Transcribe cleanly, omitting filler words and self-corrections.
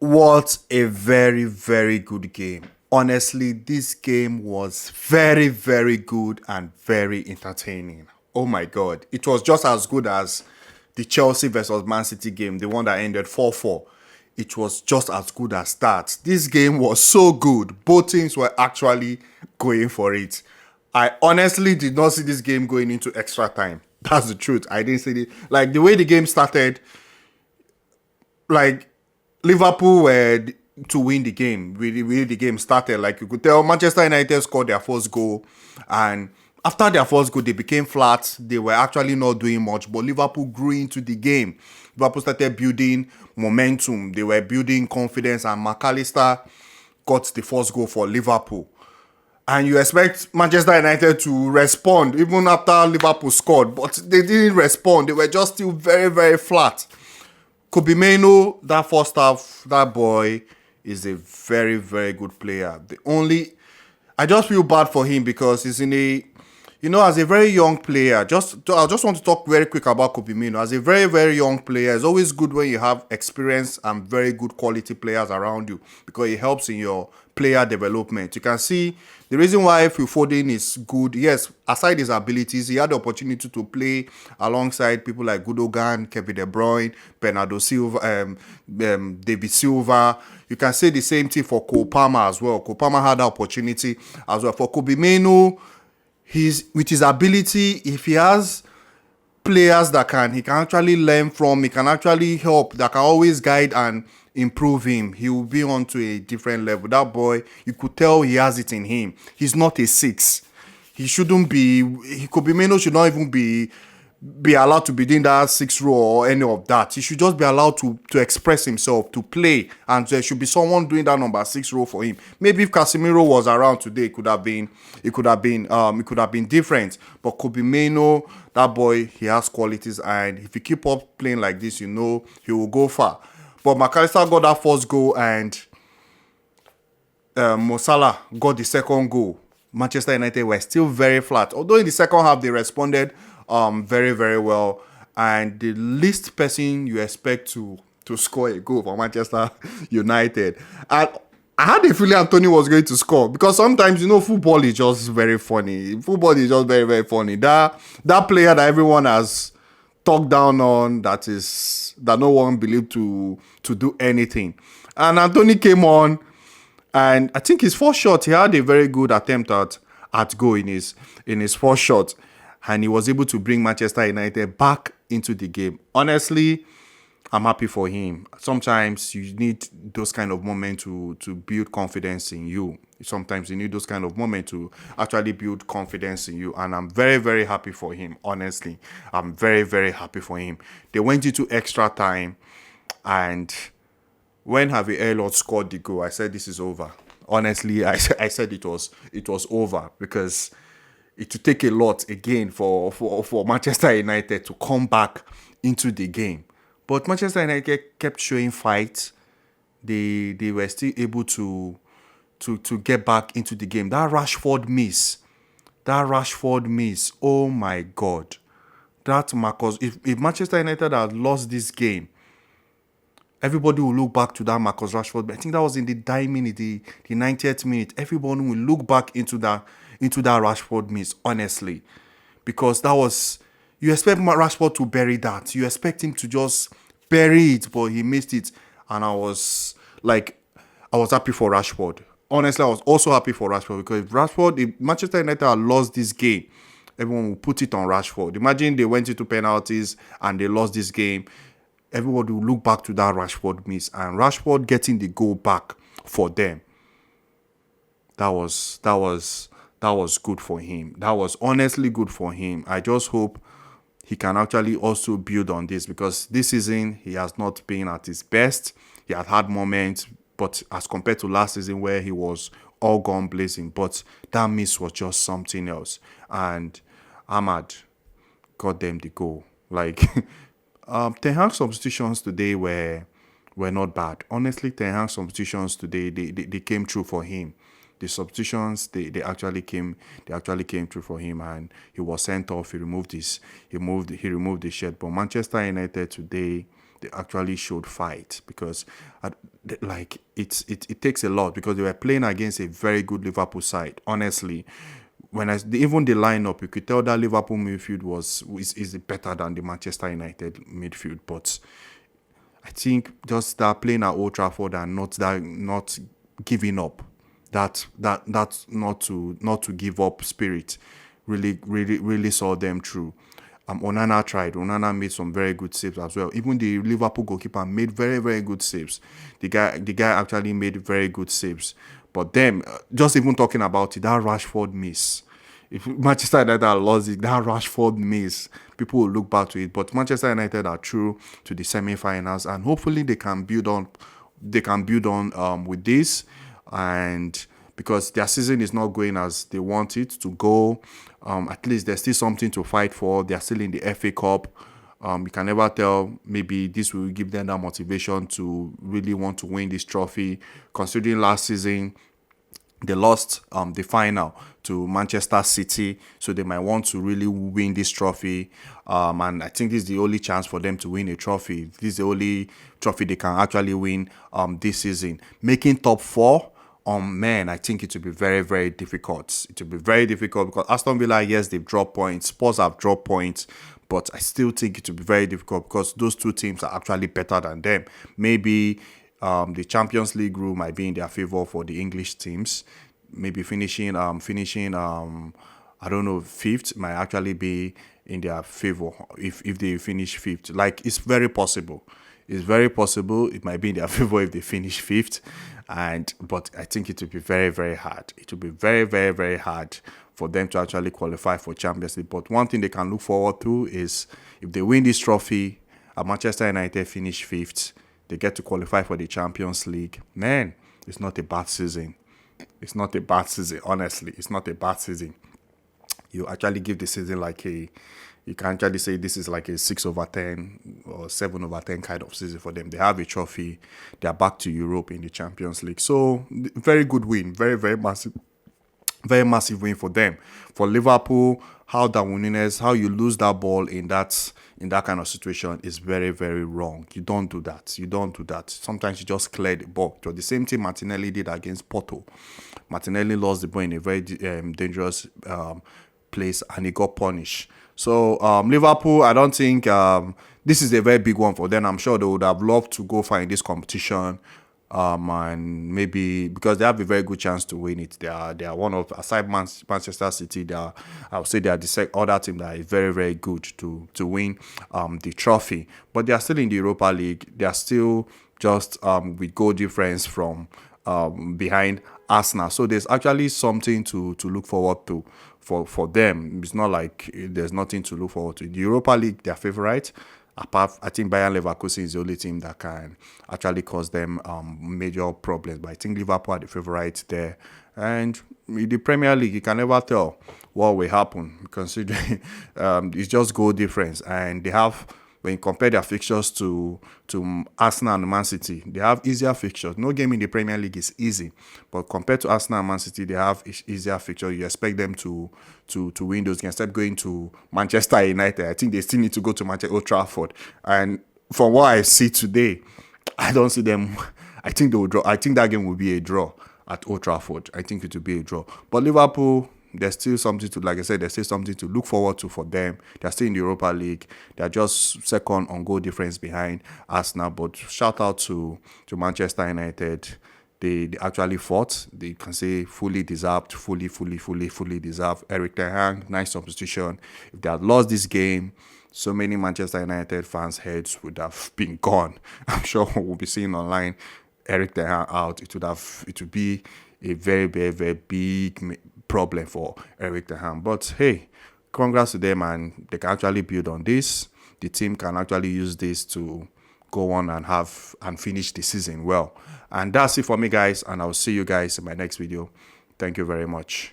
What a very, very good game. Honestly, this game was very, very good and very entertaining. Oh my God. It was just as good as the Chelsea versus Man City game, the one that ended 4-4. It was just as good as that. This game was so good. Both teams were actually going for it. I honestly did not see this game going into extra time. That's the truth. I didn't see it. Like the way the game started, like Liverpool were to win the game. Really, the game started. Like you could tell, Manchester United scored their first goal, and after their first goal, they became flat. They were actually not doing much, but Liverpool grew into the game. Liverpool started building momentum. They were building confidence, and McAllister got the first goal for Liverpool. And you expect Manchester United to respond even after Liverpool scored, but they didn't respond. They were just still very, very flat. Kobe Mainoo, that first half, that boy is a very, very good player. I just feel bad for him because he's in a, as a very young player. I just want to talk very quick about Kobe Mainoo. As a very, very young player, it's always good when you have experience and very good quality players around you because it helps in your player development. You can see the reason why Phil Foden is good. Yes, aside his abilities, he had the opportunity to play alongside people like Gundogan, Kevin De Bruyne, Bernardo Silva, David Silva. You can say the same thing for Cole Palmer as well. Cole Palmer had the opportunity as well. For Kobe Mainoo, with his ability, if he has players that he can actually learn from, he can actually help, that can always guide and improve him, he will be on to a different level. That boy, you could tell he has it in him. He's not a six. He shouldn't be. Kobe Mainoo should not even be allowed to be doing that six row or any of that. He should just be allowed to express himself, to play, and there should be someone doing that number six role for him. Maybe if Casemiro was around today, it could have been different. But Kobe Mainoo, that boy, he has qualities, and if he keep up playing like this, he will go far. But McAllister got that first goal, and Mo Salah got the second goal. Manchester United were still very flat. Although in the second half they responded very, very well. And the least person you expect to score a goal for Manchester United. And I had a feeling Anthony was going to score because sometimes, football is just very funny. Football is just very, very funny. That player that everyone has talked down on, that no one believed to do anything. And Anthony came on, and I think his first shot, he had a very good attempt at goal in his first shot, and he was able to bring Manchester United back into the game. Honestly, I'm happy for him. Sometimes you need those kind of moments to build confidence in you. Sometimes you need those kind of moments to actually build confidence in you. And I'm very, very happy for him. Honestly, I'm very, very happy for him. They went into extra time, and when Harvey Elliott scored the goal, I said this is over. Honestly, I said it was over because it would take a lot again for Manchester United to come back into the game. But Manchester United kept showing fight. They were still able to get back into the game. That Rashford miss. Oh my God. That Marcus. If Manchester United had lost this game, everybody will look back to that Marcus Rashford. I think that was in the dying minute, the 90th minute. Everyone will look back into that Rashford miss, honestly. Because that was, you expect Rashford to bury that. You expect him to just bury it, but he missed it. And I was happy for Rashford. Honestly, I was also happy for Rashford because if Manchester United had lost this game, everyone will put it on Rashford. Imagine they went into penalties and they lost this game. Everybody will look back to that Rashford miss, and Rashford getting the goal back for them. That was good for him. That was honestly good for him. I just hope he can actually also build on this because this season he has not been at his best. He had moments, but as compared to last season where he was all gone blazing, but that miss was just something else. And Ahmad got them the goal. Like Ten Hag substitutions today were not bad. Honestly, Ten Hag substitutions today they came true for him. The substitutions they actually came true for him, and he was sent off. He removed the shirt. But Manchester United today, they actually showed fight, because like it takes a lot, because they were playing against a very good Liverpool side. Honestly, even the lineup, you could tell that Liverpool midfield is better than the Manchester United midfield. But I think just that playing at Old Trafford and not giving up, that's not to give up spirit, really saw them through. Onana tried. Onana made some very good saves as well. Even the Liverpool goalkeeper made very, very good saves. The guy actually made very good saves. But then, just even talking about it, that Rashford miss. If Manchester United had lost it, that Rashford miss, people will look back to it. But Manchester United are through to the semi-finals, and hopefully they can build on. With this, and because their season is not going as they want it to go, at least there's still something to fight for. They're still in the FA Cup. You can never tell. Maybe this will give them that motivation to really want to win this trophy. Considering last season they lost the final to Manchester City, so they might want to really win this trophy. And I think this is the only chance for them to win a trophy. This is the only trophy they can actually win this season. Making top four, man, I think it will be very, very difficult. It will be very difficult because Aston Villa, yes, they've dropped points. Spurs have dropped points. But I still think it will be very difficult because those two teams are actually better than them. Maybe the Champions League rule might be in their favor for the English teams. Maybe finishing I don't know, fifth might actually be in their favor if they finish fifth. Like, it's very possible. It's very possible it might be in their favor if they finish fifth. But I think it will be very, very hard. It will be very, very, very hard for them to actually qualify for Champions League. But one thing they can look forward to is if they win this trophy and Manchester United finish fifth, they get to qualify for the Champions League. Man, it's not a bad season. It's not a bad season, honestly. It's not a bad season. You actually give the season you can actually say this is like a 6/10 or 7/10 kind of season for them. They have a trophy. They are back to Europe in the Champions League. So, very good win. Very, very massive win for them. For Liverpool, how you lose that ball in that kind of situation is very, very wrong. You don't do that. You don't do that. Sometimes you just clear the ball. It was the same thing Martinelli did against Porto. Martinelli lost the ball in a very dangerous place, and he got punished. So Liverpool, I don't think this is a very big one for them. I'm sure they would have loved to go far in this competition. And maybe because they have a very good chance to win it. They are one of, aside Manchester City, I would say they are the other team that is very, very good to win the trophy. But they are still in the Europa League. They are still just with goal difference from behind Arsenal. So there's actually something to look forward to for them. It's not like there's nothing to look forward to. The Europa League, they're favorite. Apart, I think Bayern Leverkusen is the only team that can actually cause them major problems. But I think Liverpool are the favourites there. And in the Premier League, you can never tell what will happen, considering it's just goal difference. And they have, when you compare their fixtures to Arsenal and Man City, they have easier fixtures. No game in the Premier League is easy, but compared to Arsenal and Man City, they have easier fixtures. You expect them to win those games. Instead of going to Manchester United, I think they still need to go to Manchester Old Trafford. And from what I see today, I don't see them. I think they will draw. I think that game will be a draw at Old Trafford. I think it will be a draw. But Liverpool, there's still something to, like I said, there's still something to look forward to for them. They're still in the Europa League. They're just second on goal difference behind Arsenal. But shout out to Manchester United. They actually fought. They can say fully deserved, fully deserved. Eric Ten Hag, nice substitution. If they had lost this game, so many Manchester United fans' heads would have been gone. I'm sure we'll be seeing online Eric Ten Hag out. It would be a very, very, very big problem for Eric Ten Hag. But hey, congrats to them, and they can actually build on this. The team can actually use this to go on and finish the season well. And that's it for me, guys, and I'll see you guys in my next video. Thank you very much.